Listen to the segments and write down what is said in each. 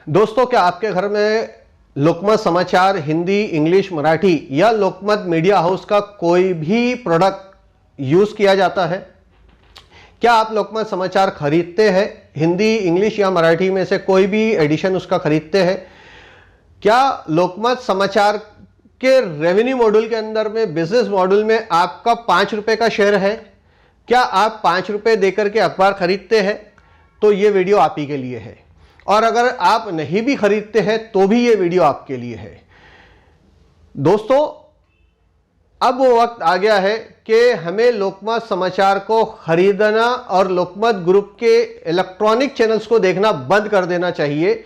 दोस्तों, क्या आपके घर में लोकमत समाचार हिंदी, इंग्लिश, मराठी या लोकमत मीडिया हाउस का कोई भी प्रोडक्ट यूज किया जाता है? क्या आप लोकमत समाचार खरीदते हैं? हिंदी, इंग्लिश या मराठी में से कोई भी एडिशन उसका खरीदते हैं? क्या लोकमत समाचार के रेवेन्यू मॉड्यूल के अंदर में, बिजनेस मॉड्यूल में आपका 5 रुपए का शेयर है? क्या आप 5 रुपए देकर के अखबार खरीदते हैं? तो ये वीडियो आप ही के लिए है। और अगर आप नहीं भी खरीदते हैं तो भी ये वीडियो आपके लिए है। दोस्तों, अब वो वक्त आ गया है कि हमें लोकमत समाचार को खरीदना और लोकमत ग्रुप के इलेक्ट्रॉनिक चैनल्स को देखना बंद कर देना चाहिए।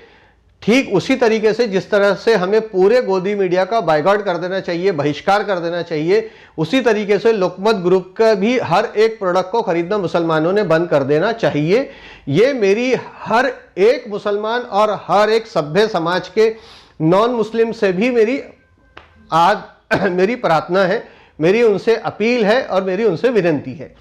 ठीक उसी तरीके से जिस तरह से हमें पूरे गोदी मीडिया का बायकॉट कर देना चाहिए, बहिष्कार कर देना चाहिए, उसी तरीके से लोकमत ग्रुप का भी हर एक प्रोडक्ट को खरीदना मुसलमानों ने बंद कर देना चाहिए। ये मेरी हर एक मुसलमान और हर एक सभ्य समाज के नॉन मुस्लिम से भी मेरी प्रार्थना है, मेरी उनसे अपील है और मेरी उनसे विनती है।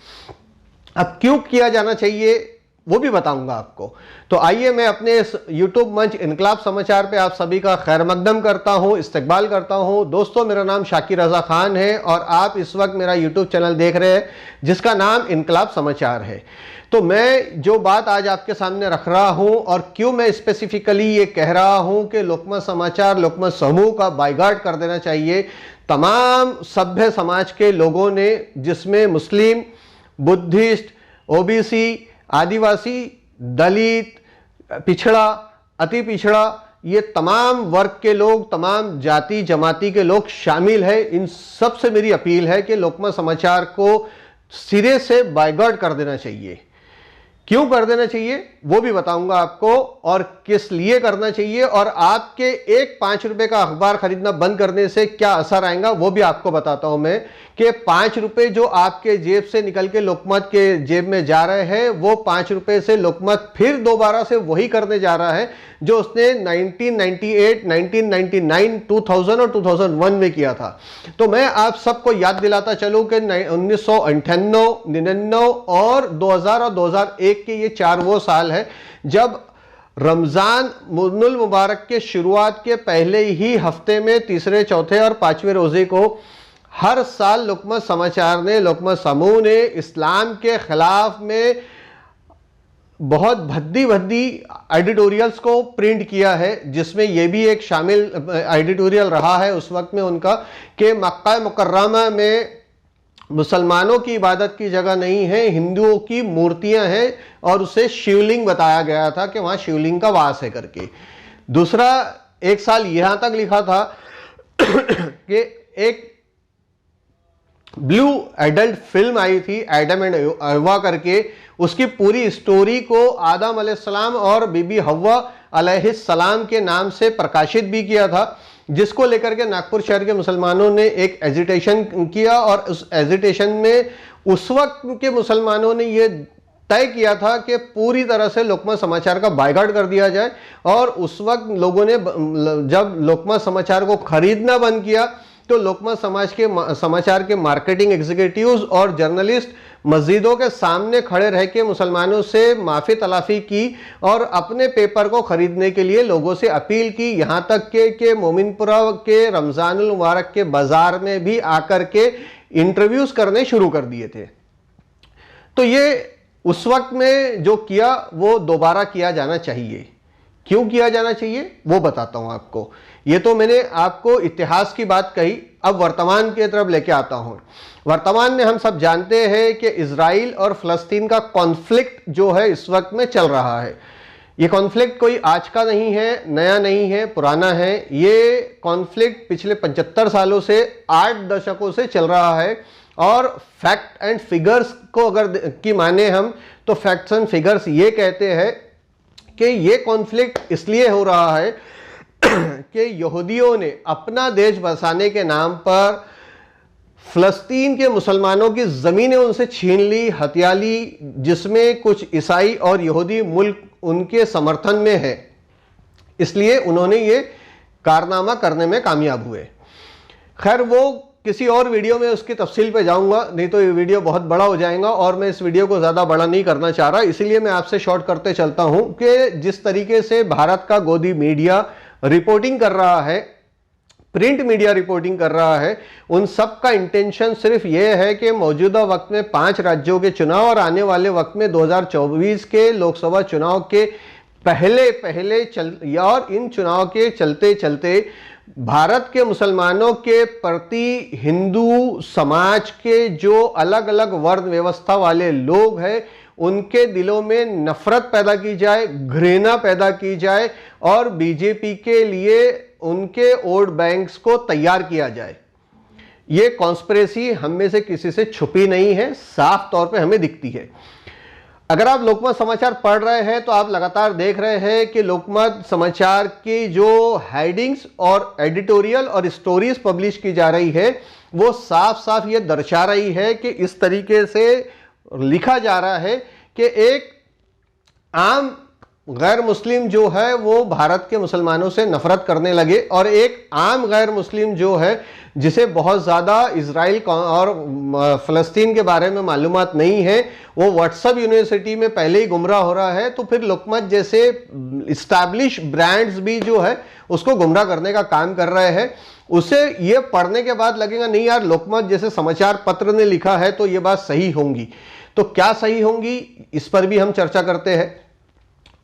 अब क्यों किया जाना चाहिए वो भी बताऊंगा आपको। तो आइए, मैं अपने इस YouTube मंच इनकलाब समाचार पे आप सभी का खैर मकदम करता हूं, इस्तकबाल करता हूं। दोस्तों, मेरा नाम शाकिर रजा खान है और आप इस वक्त मेरा YouTube चैनल देख रहे हैं जिसका नाम इनकलाब समाचार है। तो मैं जो बात आज आपके सामने रख रहा हूं और क्यों मैं स्पेसिफिकली ये कह रहा हूं कि लोकमत समाचार, लोकमत समूह का बायकॉट कर देना चाहिए, तमाम सभ्य समाज के लोगों ने, जिसमें मुस्लिम, बुद्धिस्ट, ओबीसी, आदिवासी, दलित, पिछड़ा, अति पिछड़ा, ये तमाम वर्ग के लोग, तमाम जाति जमाती के लोग शामिल हैं। इन सब से मेरी अपील है कि लोकमत समाचार को सिरे से बायकॉट कर देना चाहिए। क्यों कर देना चाहिए वो भी बताऊंगा आपको, और किस लिए करना चाहिए, और आपके एक 5 रुपए का अखबार खरीदना बंद करने से क्या असर आएगा वो भी आपको बताता हूं मैं, कि 5 रुपए जो आपके जेब से निकल के लोकमत के जेब में जा रहे हैं, वो 5 रुपए से लोकमत फिर दोबारा से वही करने जा रहा है जो उसने 1998, 1999, 2000 और 2001 में किया था। तो मैं आप सबको याद दिलाता चलूं कि 1998, 99 और 2000 और 2001 के ये 4 वो साल है जब रमजान मुन्नुल मुबारक के शुरुआत के पहले ही हफ्ते में तीसरे, चौथे और 5वें रोजे को हर साल लोकमत समाचार ने, लोकमत समूह ने इस्लाम के खिलाफ में बहुत भद्दी एडिटोरियल्स को प्रिंट किया है, जिसमें यह भी एक शामिल एडिटोरियल रहा है उस वक्त में उनका कि मक्का मुकर्रमा में मुसलमानों की इबादत की जगह नहीं है, हिंदुओं की मूर्तियां हैं, और उसे शिवलिंग बताया गया था कि वहां शिवलिंग का वास है करके। दूसरा, एक साल यहां तक लिखा था कि एक ब्लू एडल्ट फिल्म आई थी एडम एंड हव्वा करके, उसकी पूरी स्टोरी को आदम अलैहिस्सलाम और बीबी हव्वा अलैहिस्सलाम के नाम से प्रकाशित भी किया था, जिसको लेकर के नागपुर शहर के मुसलमानों ने एक एजिटेशन किया। और उस एजिटेशन में उस वक्त के मुसलमानों ने यह तय किया था कि पूरी तरह से लोकमत समाचार का बायकॉट कर दिया जाए। और उस वक्त लोगों ने जब लोकमत समाचार को खरीदना बंद किया तो लोकमत समाचार के मार्केटिंग एग्जीक्यूटिव्स और जर्नलिस्ट मस्जिदों के सामने खड़े रह के मुसलमानों से माफी तलाफी की और अपने पेपर को खरीदने के लिए लोगों से अपील की। यहां तक के मोमिनपुरा के रमजानुल मुबारक के बाजार में भी आकर के इंटरव्यूज करने शुरू कर दिए थे। तो ये उस वक्त में जो किया वो दोबारा किया जाना चाहिए। क्यों किया जाना चाहिए वो बताता हूं आपको। ये तो मैंने आपको इतिहास की बात कही, अब वर्तमान की तरफ लेके आता हूं। वर्तमान में हम सब जानते हैं कि इजराइल और फिलिस्तीन का कॉन्फ्लिक्ट जो है इस वक्त में चल रहा है। ये कॉन्फ्लिक्ट कोई आज का नहीं है, नया नहीं है, पुराना है। ये कॉन्फ्लिक्ट पिछले 75 सालों से, 8 दशकों से चल रहा है। और फैक्ट एंड फिगर्स को अगर की माने हम, तो फैक्ट्स एंड फिगर्स ये कहते हैं कि ये कॉन्फ्लिक्ट इसलिए हो रहा है कि यहूदियों ने अपना देश बसाने के नाम पर फिलिस्तीन के मुसलमानों की ज़मीनें उनसे छीन ली, हत्या ली, जिसमें कुछ ईसाई और यहूदी मुल्क उनके समर्थन में है। इसलिए उन्होंने ये कारनामा करने में कामयाब हुए। खैर, वो किसी और वीडियो में उसकी तफसील पे जाऊंगा, नहीं तो ये वीडियो बहुत बड़ा हो जाएगा और मैं इस वीडियो को ज़्यादा बड़ा नहीं करना चाह रहा, इसीलिए मैं आपसे शॉर्ट करते चलता हूं कि जिस तरीके से भारत का गोदी मीडिया रिपोर्टिंग कर रहा है, प्रिंट मीडिया रिपोर्टिंग कर रहा है, उन सब का इंटेंशन सिर्फ ये है कि मौजूदा वक्त में 5 राज्यों के चुनाव और आने वाले वक्त में 2024 के लोकसभा चुनाव के पहले और इन चुनाव के चलते चलते भारत के मुसलमानों के प्रति हिंदू समाज के जो अलग अलग वर्ण व्यवस्था वाले लोग हैं उनके दिलों में नफरत पैदा की जाए, घृणा पैदा की जाए और बीजेपी के लिए उनके वोट बैंक्स को तैयार किया जाए। यह कॉन्स्पिरेसी हम में से किसी से छुपी नहीं है, साफ तौर पे हमें दिखती है। अगर आप लोकमत समाचार पढ़ रहे हैं तो आप लगातार देख रहे हैं कि लोकमत समाचार की जो हेडिंग्स और एडिटोरियल और स्टोरीज पब्लिश की जा रही है वो साफ साफ ये दर्शा रही है कि इस तरीके से लिखा जा रहा है कि एक आम गैर मुस्लिम जो है वो भारत के मुसलमानों से नफरत करने लगे और एक आम गैर मुस्लिम जो है जिसे बहुत ज़्यादा इजराइल और फ़लस्तीन के बारे में मालूमात नहीं है, वो व्हाट्सएप यूनिवर्सिटी में पहले ही गुमराह हो रहा है, तो फिर लोकमत जैसे इस्टेब्लिश ब्रांड्स भी जो है उसको गुमराह करने का काम कर रहे हैं। उसे ये पढ़ने के बाद लगेगा नहीं यार, लोकमत जैसे समाचार पत्र ने लिखा है तो ये बात सही होंगी। तो क्या सही होंगी, इस पर भी हम चर्चा करते हैं।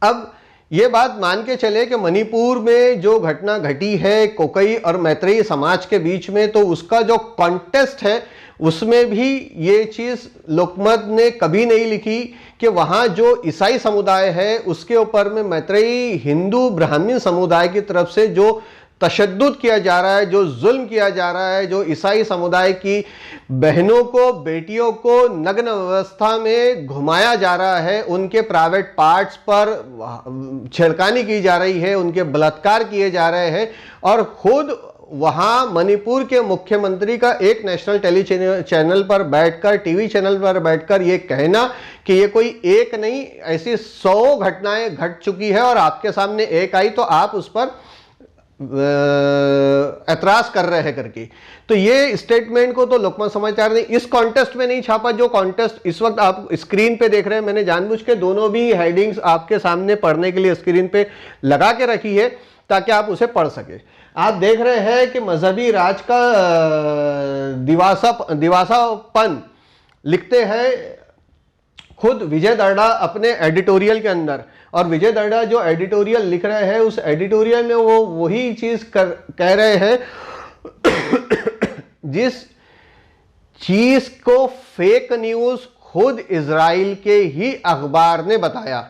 अब ये बात मान के चले कि मणिपुर में जो घटना घटी है कोकई और मैत्रेयी समाज के बीच में, तो उसका जो कॉन्टेस्ट है उसमें भी ये चीज़ लोकमत ने कभी नहीं लिखी कि वहाँ जो ईसाई समुदाय है उसके ऊपर में मैत्रेयी हिंदू ब्राह्मण समुदाय की तरफ से जो तशद्दुद किया जा रहा है, जो जुल्म किया जा रहा है, जो ईसाई समुदाय की बहनों को, बेटियों को नग्न अवस्था में घुमाया जा रहा है, उनके प्राइवेट पार्ट्स पर छेड़खानी की जा रही है, उनके बलात्कार किए जा रहे हैं। और खुद वहाँ मणिपुर के मुख्यमंत्री का एक नेशनल टेली चैनल पर बैठकर, टीवी चैनल पर बैठकर ये कहना कि ये कोई एक नहीं, ऐसी 100 घटनाएं घट चुकी है और आपके सामने एक आई तो आप उस पर ऐतराज कर रहे हैं करके, तो ये स्टेटमेंट को तो लोकमत समाचार ने इस कॉन्टेस्ट में नहीं छापा जो कॉन्टेस्ट इस वक्त आप स्क्रीन पे देख रहे हैं। मैंने जानबूझ के दोनों भी हेडिंग्स आपके सामने पढ़ने के लिए स्क्रीन पे लगा के रखी है ताकि आप उसे पढ़ सके। आप देख रहे हैं कि मजहबी राज का दिवासापन लिखते हैं खुद विजय दर्डा अपने एडिटोरियल के अंदर, और विजय दर्डा जो एडिटोरियल लिख रहे हैं उस एडिटोरियल में वो वही चीज कह रहे हैं जिस चीज को फेक न्यूज खुद इजराइल के ही अखबार ने बताया,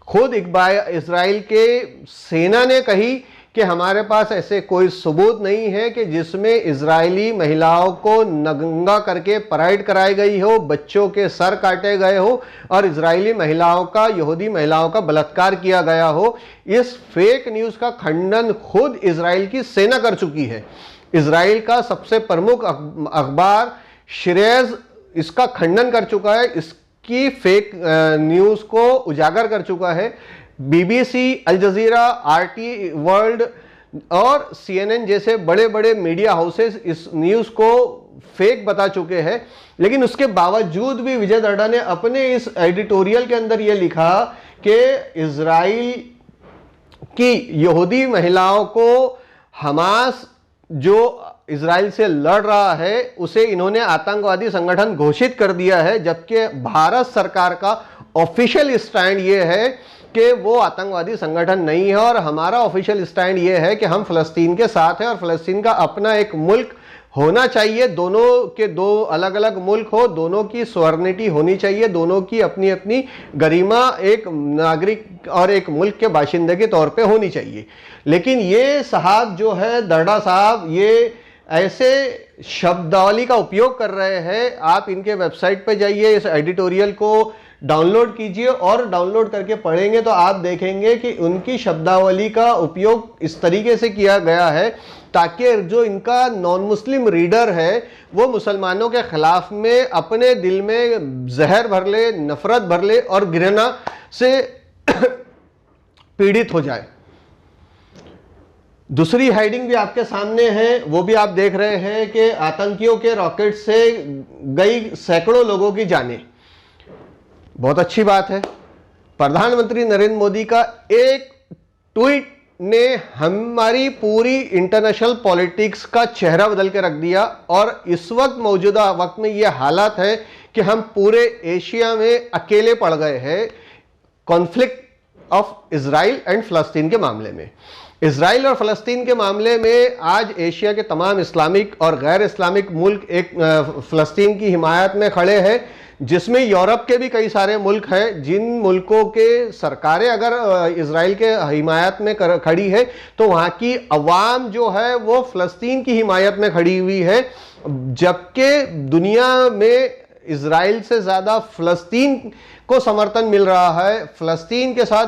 खुद इजराइल के सेना ने कही कि हमारे पास ऐसे कोई सबूत नहीं है कि जिसमें इजरायली महिलाओं को नंगा करके परेड कराई गई हो, बच्चों के सर काटे गए हो और इजरायली महिलाओं का, यहूदी महिलाओं का बलात्कार किया गया हो। इस फेक न्यूज़ का खंडन खुद इजराइल की सेना कर चुकी है। इजराइल का सबसे प्रमुख अखबार शिरेज इसका खंडन कर चुका है, इसकी फेक न्यूज़ को उजागर कर चुका है। बीबीसी, अल जजीरा, आरटी वर्ल्ड और सीएनएन जैसे बड़े बड़े मीडिया हाउसेस इस न्यूज़ को फेक बता चुके हैं, लेकिन उसके बावजूद भी विजय दर्डा ने अपने इस एडिटोरियल के अंदर यह लिखा कि इजराइल की यहूदी महिलाओं को हमास जो इजराइल से लड़ रहा है उसे इन्होंने आतंकवादी संगठन घोषित कर दिया है, जबकि भारत सरकार का ऑफिशियल स्टैंड यह है कि वो आतंकवादी संगठन नहीं है और हमारा ऑफिशियल स्टैंड ये है कि हम फ़लस्तीन के साथ हैं और फ़लस्तीन का अपना एक मुल्क होना चाहिए। दोनों के दो अलग अलग मुल्क हो, दोनों की सॉवरेनिटी होनी चाहिए, दोनों की अपनी अपनी गरिमा एक नागरिक और एक मुल्क के बाशिंदे के तौर पे होनी चाहिए। लेकिन ये साहब जो है दर्डा साहब, ये ऐसे शब्दावली का उपयोग कर रहे हैं। आप इनके वेबसाइट पे जाइए, इस एडिटोरियल को डाउनलोड कीजिए और डाउनलोड करके पढ़ेंगे तो आप देखेंगे कि उनकी शब्दावली का उपयोग इस तरीके से किया गया है ताकि जो इनका नॉन मुस्लिम रीडर है वो मुसलमानों के खिलाफ में अपने दिल में जहर भर ले, नफरत भर ले और घृणा से पीड़ित हो जाए। दूसरी हेडिंग भी आपके सामने है, वो भी आप देख रहे हैं कि आतंकियों के रॉकेट से गई सैकड़ों लोगों की जानें। बहुत अच्छी बात है। प्रधानमंत्री नरेंद्र मोदी का एक ट्वीट ने हमारी पूरी इंटरनेशनल पॉलिटिक्स का चेहरा बदल के रख दिया, और इस वक्त मौजूदा वक्त में यह हालात है कि हम पूरे एशिया में अकेले पड़ गए हैं कॉन्फ्लिक्ट ऑफ इजराइल एंड फलस्तीन के मामले में। इजराइल और फलस्तीन के मामले में आज एशिया के तमाम इस्लामिक और गैर इस्लामिक मुल्क एक फलस्तीन की हिमायत में खड़े हैं, जिसमें यूरोप के भी कई सारे मुल्क हैं। जिन मुल्कों के सरकारें अगर इजराइल के हिमायत में खड़ी है तो वहाँ की अवाम जो है वो फलस्तीन की हिमायत में खड़ी हुई है, जबकि दुनिया में इजराइल से ज़्यादा फलस्तीन को समर्थन मिल रहा है, फलस्तीन के साथ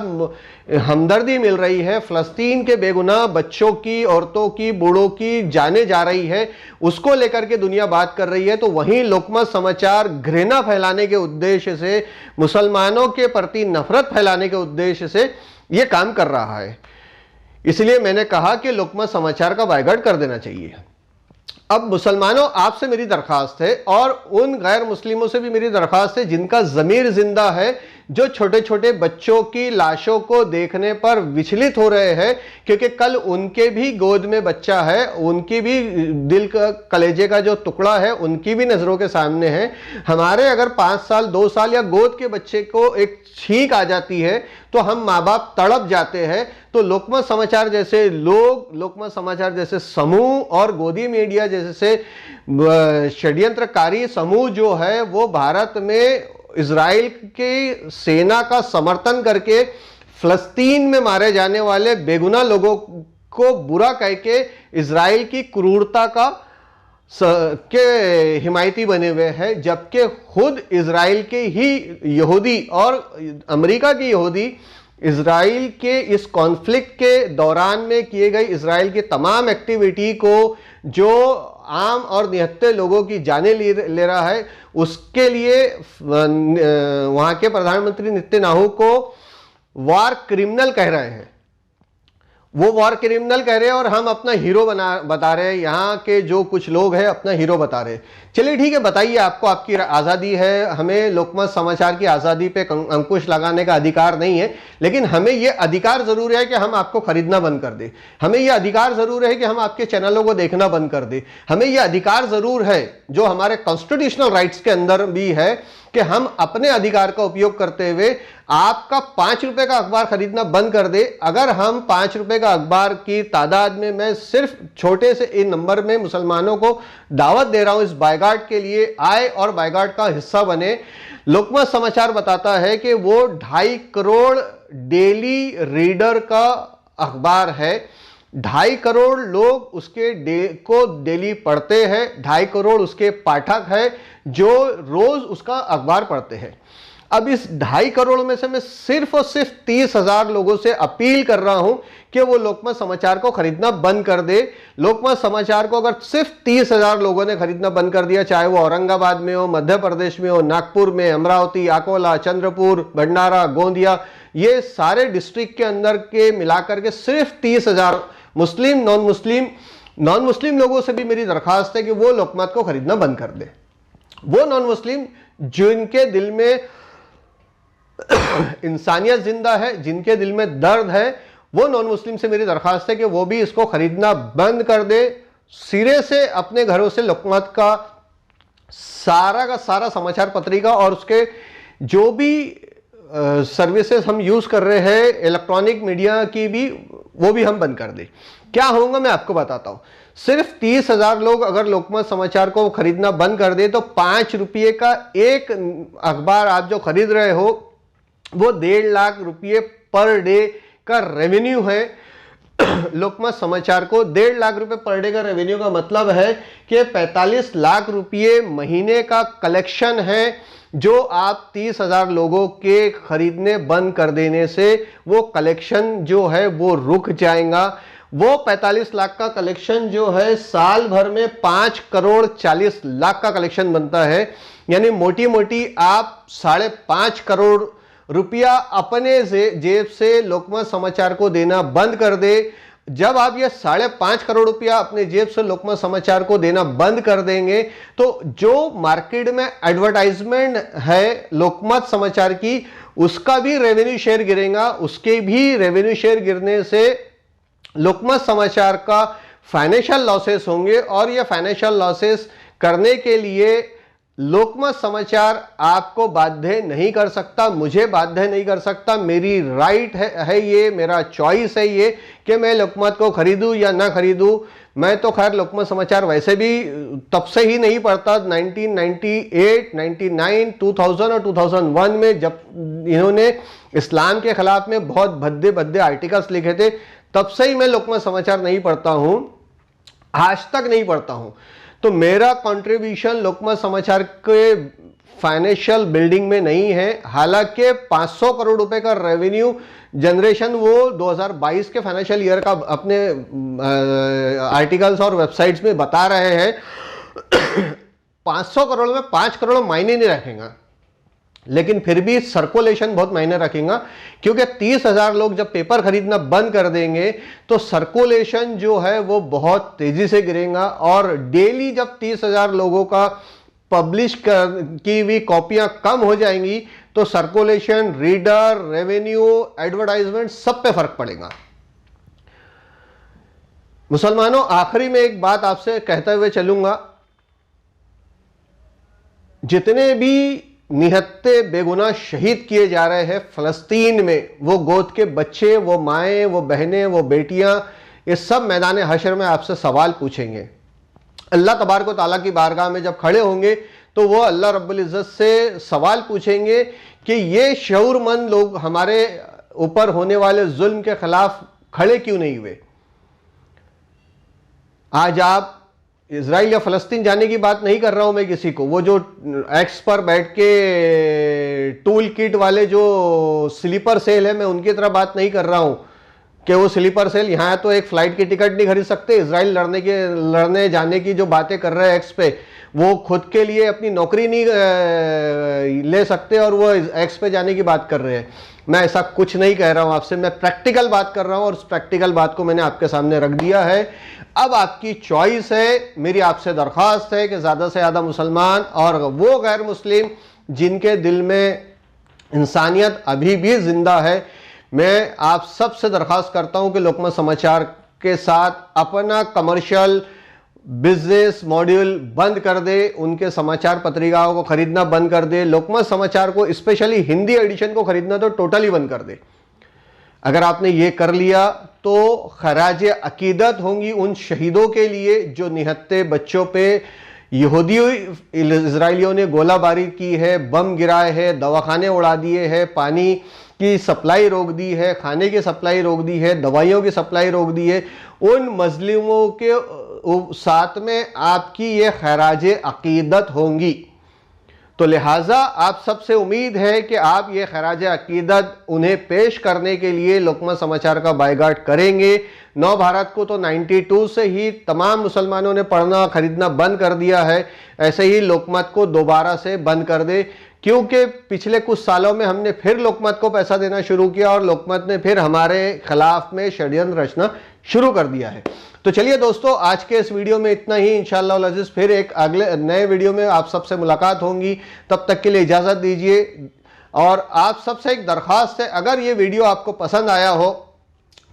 हमदर्दी मिल रही है, फलस्तीन के बेगुनाह बच्चों की, औरतों की, बूढ़ों की जाने जा रही है, उसको लेकर के दुनिया बात कर रही है। तो वहीं लोकमत समाचार घृणा फैलाने के उद्देश्य से, मुसलमानों के प्रति नफरत फैलाने के उद्देश्य से यह काम कर रहा है। इसलिए मैंने कहा कि लोकमत समाचार का बायकॉट कर देना चाहिए। अब मुसलमानों, आपसे मेरी दरखास्त है और उन गैर मुस्लिमों से भी मेरी दरखास्त है जिनका ज़मीर जिंदा है, जो छोटे छोटे बच्चों की लाशों को देखने पर विचलित हो रहे हैं, क्योंकि कल उनके भी गोद में बच्चा है, उनकी भी दिल का कलेजे का जो टुकड़ा है उनकी भी नज़रों के सामने है। हमारे अगर 5 साल 2 साल या गोद के बच्चे को एक छींक आ जाती है तो हम माँ बाप तड़प जाते हैं। तो लोकमत समाचार जैसे लोग, लोकमत समाचार जैसे समूह और गोदी मीडिया जैसे षड्यंत्रकारी समूह जो है वो भारत में इजराइल की सेना का समर्थन करके फलस्तीन में मारे जाने वाले बेगुनाह लोगों को बुरा कह के इजराइल की क्रूरता का के हिमायती बने हुए हैं, जबकि खुद इजराइल के ही यहूदी और अमेरिका के यहूदी इजराइल के इस कॉन्फ्लिक्ट के दौरान में किए गए इजराइल की तमाम एक्टिविटी को, जो आम और निहत्थे लोगों की जानें ले रहा है, उसके लिए वहां के प्रधानमंत्री नेतन्याहू को वार क्रिमिनल कह रहे हैं। वो वॉर क्रिमिनल कह रहे हैं और हम अपना हीरो बता रहे हैं। यहाँ के जो कुछ लोग हैं अपना हीरो बता रहे हैं। चलिए ठीक है, बताइए, आपको आपकी आज़ादी है, हमें लोकमत समाचार की आज़ादी पे अंकुश लगाने का अधिकार नहीं है, लेकिन हमें यह अधिकार ज़रूर है कि हम आपको खरीदना बंद कर दें। हमें यह अधिकार ज़रूर है कि हम आपके चैनलों को देखना बंद कर दें। हमें यह अधिकार ज़रूर है, जो हमारे कॉन्स्टिट्यूशनल राइट्स के अंदर भी है, कि हम अपने अधिकार का उपयोग करते हुए आपका 5 रुपए का अखबार खरीदना बंद कर दे। अगर हम 5 रुपए का अखबार की तादाद में, मैं सिर्फ छोटे से इन नंबर में मुसलमानों को दावत दे रहा हूं इस बायकॉट के लिए, आए और बायकॉट का हिस्सा बने। लोकमत समाचार बताता है कि वो 2.5 करोड़ डेली रीडर का अखबार है। 2.5 करोड़ लोग उसके को डेली पढ़ते हैं, 2.5 करोड़ उसके पाठक हैं जो रोज उसका अखबार पढ़ते हैं। अब इस 2.5 करोड़ में से मैं सिर्फ और सिर्फ 30,000 लोगों से अपील कर रहा हूं कि वो लोकमत समाचार को खरीदना बंद कर दे। लोकमत समाचार को अगर सिर्फ 30,000 लोगों ने खरीदना बंद कर दिया, चाहे वो औरंगाबाद में हो, मध्य प्रदेश में हो, नागपुर में, अमरावती, अकोला, चंद्रपुर, भंडारा, गोंदिया, ये सारे डिस्ट्रिक्ट के अंदर के मिलाकर के सिर्फ 30,000 मुस्लिम, नॉन मुस्लिम लोगों से भी मेरी दरखास्त है कि वो लोकमत को खरीदना बंद कर दे। वो नॉन मुस्लिम जिनके दिल में इंसानियत जिंदा है, जिनके दिल में दर्द है, वो नॉन मुस्लिम से मेरी दरखास्त है कि वो भी इसको खरीदना बंद कर दे। सिरे से अपने घरों से लोकमत का सारा समाचार पत्रिका और उसके जो भी सर्विसेज हम यूज कर रहे हैं इलेक्ट्रॉनिक मीडिया की भी, वो भी हम बंद कर दें। क्या होगा मैं आपको बताता हूं। सिर्फ 30,000 लोग अगर लोकमत समाचार को खरीदना बंद कर दे तो 5 रुपये का एक अखबार आप जो खरीद रहे हो वो 1.5 लाख रुपये पर डे का रेवेन्यू है। लोकमत समाचार को 1.5 लाख रुपए पर डे का रेवेन्यू का मतलब है कि 45 लाख रुपये महीने का कलेक्शन है, जो आप 30,000 लोगों के खरीदने बंद कर देने से वो कलेक्शन जो है वो रुक जाएगा। वो 45 लाख का कलेक्शन जो है साल भर में 5 करोड़ 40 लाख का कलेक्शन बनता है। यानी मोटी मोटी आप 5.5 करोड़ रुपया अपने जेब से लोकमत समाचार को देना बंद कर दे। जब आप ये 5.5 करोड़ रुपया अपने जेब से लोकमत समाचार को देना बंद कर देंगे तो जो मार्केट में एडवर्टाइजमेंट है लोकमत समाचार की, उसका भी रेवेन्यू शेयर गिरेगा। उसके भी रेवेन्यू शेयर गिरने से लोकमत समाचार का फाइनेंशियल लॉसेस होंगे, और ये फाइनेंशियल लॉसेस करने के लिए लोकमत समाचार आपको बाध्य नहीं कर सकता, मुझे बाध्य नहीं कर सकता। मेरी राइट है ये, मेरा चॉइस है ये कि मैं लोकमत को खरीदूं या ना खरीदूं। मैं तो खैर लोकमत समाचार वैसे भी तब से ही नहीं पढ़ता। 1998, 99, 2000 और 2001 में जब इन्होंने इस्लाम के खिलाफ में बहुत भद्दे भद्दे आर्टिकल्स लिखे थे, तब से ही मैं लोकमत समाचार नहीं पढ़ता हूं, आज तक नहीं पढ़ता हूं। तो मेरा कंट्रीब्यूशन लोकमत समाचार के फाइनेंशियल बिल्डिंग में नहीं है। हालांकि 500 करोड़ रुपए का रेवेन्यू जनरेशन वो 2022 के फाइनेंशियल ईयर का अपने आर्टिकल्स और वेबसाइट्स में बता रहे हैं। 500 करोड़ में 5 करोड़ मायने नहीं रखेगा, लेकिन फिर भी सर्कुलेशन बहुत मायने रखेगा, क्योंकि 30,000 लोग जब पेपर खरीदना बंद कर देंगे तो सर्कुलेशन जो है वो बहुत तेजी से गिरेगा। और डेली जब 30,000 लोगों का पब्लिश की हुई कॉपियां कम हो जाएंगी तो सर्कुलेशन, रीडर, रेवेन्यू, एडवर्टाइजमेंट सब पे फर्क पड़ेगा। मुसलमानों, आखिरी में एक बात आपसे कहते हुए चलूंगा, जितने भी निहत्ते बेगुनाह शहीद किए जा रहे हैं फलस्तीन में, वो गोद के बच्चे, वो माएँ, वो बहनें, वो बेटियां, ये सब मैदान हशर में आपसे सवाल पूछेंगे। अल्लाह तबारक व तआला की बारगाह में जब खड़े होंगे तो वो अल्लाह रब्बुल इज़्ज़त से सवाल पूछेंगे कि ये शऊरमंद लोग हमारे ऊपर होने वाले जुल्म के खिलाफ खड़े क्यों नहीं हुए। आज आप इजराइल या फलस्तीन जाने की बात नहीं कर रहा हूं मैं किसी को, वो जो एक्स पर बैठ के टूल किट वाले जो स्लीपर सेल है, मैं उनकी तरह बात नहीं कर रहा हूं कि वो स्लीपर सेल यहां तो एक फ्लाइट की टिकट नहीं खरीद सकते। इजराइल लड़ने जाने की जो बातें कर रहे हैं एक्स पे, वो खुद के लिए अपनी नौकरी नहीं ले सकते और वो एक्स पे जाने की बात कर रहे हैं। मैं ऐसा कुछ नहीं कह रहा हूं आपसे, मैं प्रैक्टिकल बात कर रहा हूं और उस प्रैक्टिकल बात को मैंने आपके सामने रख दिया है। अब आपकी चॉइस है। मेरी आपसे दरख्वास्त है कि ज़्यादा से ज़्यादा मुसलमान और वो गैर मुस्लिम जिनके दिल में इंसानियत अभी भी जिंदा है, मैं आप सबसे दरख्वास्त करता हूं कि लोकमत समाचार के साथ अपना कमर्शियल बिजनेस मॉड्यूल बंद कर दे, उनके समाचार पत्रिकाओं को खरीदना बंद कर दे, लोकमत समाचार को स्पेशली हिंदी एडिशन को खरीदना तो टोटली बंद कर दे। अगर आपने ये कर लिया तो खराजे अकीदत होंगी उन शहीदों के लिए जो निहत्ते बच्चों पे यहूदी इजराइलियों ने गोलाबारी की है, बम गिराए हैं, दवाखाने उड़ा दिए हैं, पानी की सप्लाई रोक दी है, खाने की सप्लाई रोक दी है, दवाइयों की सप्लाई रोक दी है। उन मजलूमों के साथ में आपकी ये खराजे अकीदत होंगी। तो लिहाजा आप सबसे उम्मीद है कि आप ये खराज अकीदत उन्हें पेश करने के लिए लोकमत समाचार का बायकाट करेंगे। 9 भारत को तो 92 से ही तमाम मुसलमानों ने पढ़ना खरीदना बंद कर दिया है, ऐसे ही लोकमत को दोबारा से बंद कर दे, क्योंकि पिछले कुछ सालों में हमने फिर लोकमत को पैसा देना शुरू किया और लोकमत ने फिर हमारे खिलाफ में षड्यंत्र रचना शुरू कर दिया है। तो चलिए दोस्तों, आज के इस वीडियो में इतना ही। इंशाअल्लाह अज़ीज़ फिर एक अगले नए वीडियो में आप सबसे मुलाकात होंगी। तब तक के लिए इजाज़त दीजिए। और आप सबसे एक दरख्वास्त है, अगर ये वीडियो आपको पसंद आया हो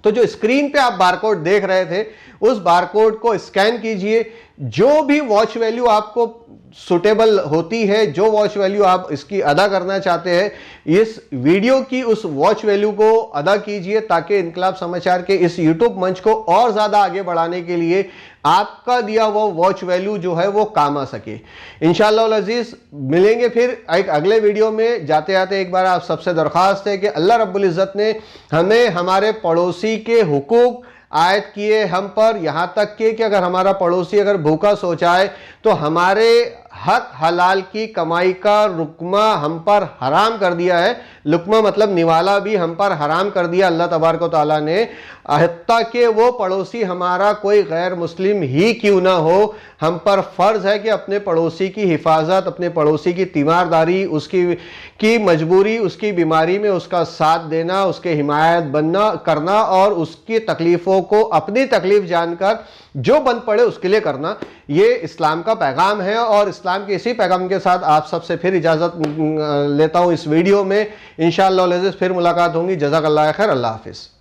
तो जो स्क्रीन पे आप बारकोड देख रहे थे उस बारकोड को स्कैन कीजिए। जो भी वॉच वैल्यू आपको सुटेबल होती है, जो वॉच वैल्यू आप इसकी अदा करना चाहते हैं, इस वीडियो की उस वॉच वैल्यू को अदा कीजिए, ताकि इनकलाब समाचार के इस यूट्यूब मंच को और ज़्यादा आगे बढ़ाने के लिए आपका दिया वो वॉच वैल्यू जो है वो काम आ सके। इंशाअल्लाह अज़ीज़ मिलेंगे फिर एक अगले वीडियो में। जाते जाते एक बार आप सबसे दरख्वास्त है कि अल्लाह रब्बुल इज़्ज़त ने हमें हमारे पड़ोसी के हुकूक आयत किए हम पर, यहाँ तक कि अगर हमारा पड़ोसी अगर भूखा सो जाए तो हमारे हक हलाल की कमाई का रुकमा हम पर हराम कर दिया है। लुकमा मतलब निवाला भी हम पर हराम कर दिया अल्लाह तबारक व तआला ने। हत्ता कि वो पड़ोसी हमारा कोई गैर मुस्लिम ही क्यों ना हो, हम पर फर्ज है कि अपने पड़ोसी की हिफाजत, अपने पड़ोसी की तीमारदारी, उसकी मजबूरी, उसकी बीमारी में उसका साथ देना, उसके हिमायत बनना करना और उसकी तकलीफ़ों को अपनी तकलीफ़ जानकर जो बंद पड़े उसके लिए करना, ये इस्लाम का पैगाम है। और इस्लाम के इसी पैगाम के साथ आप सबसे फिर इजाज़त लेता हूँ इस वीडियो में। इंशाअल्लाह फिर मुलाकात होगी। जज़ाकल्लाह खैर। अल्लाह हाफिज़।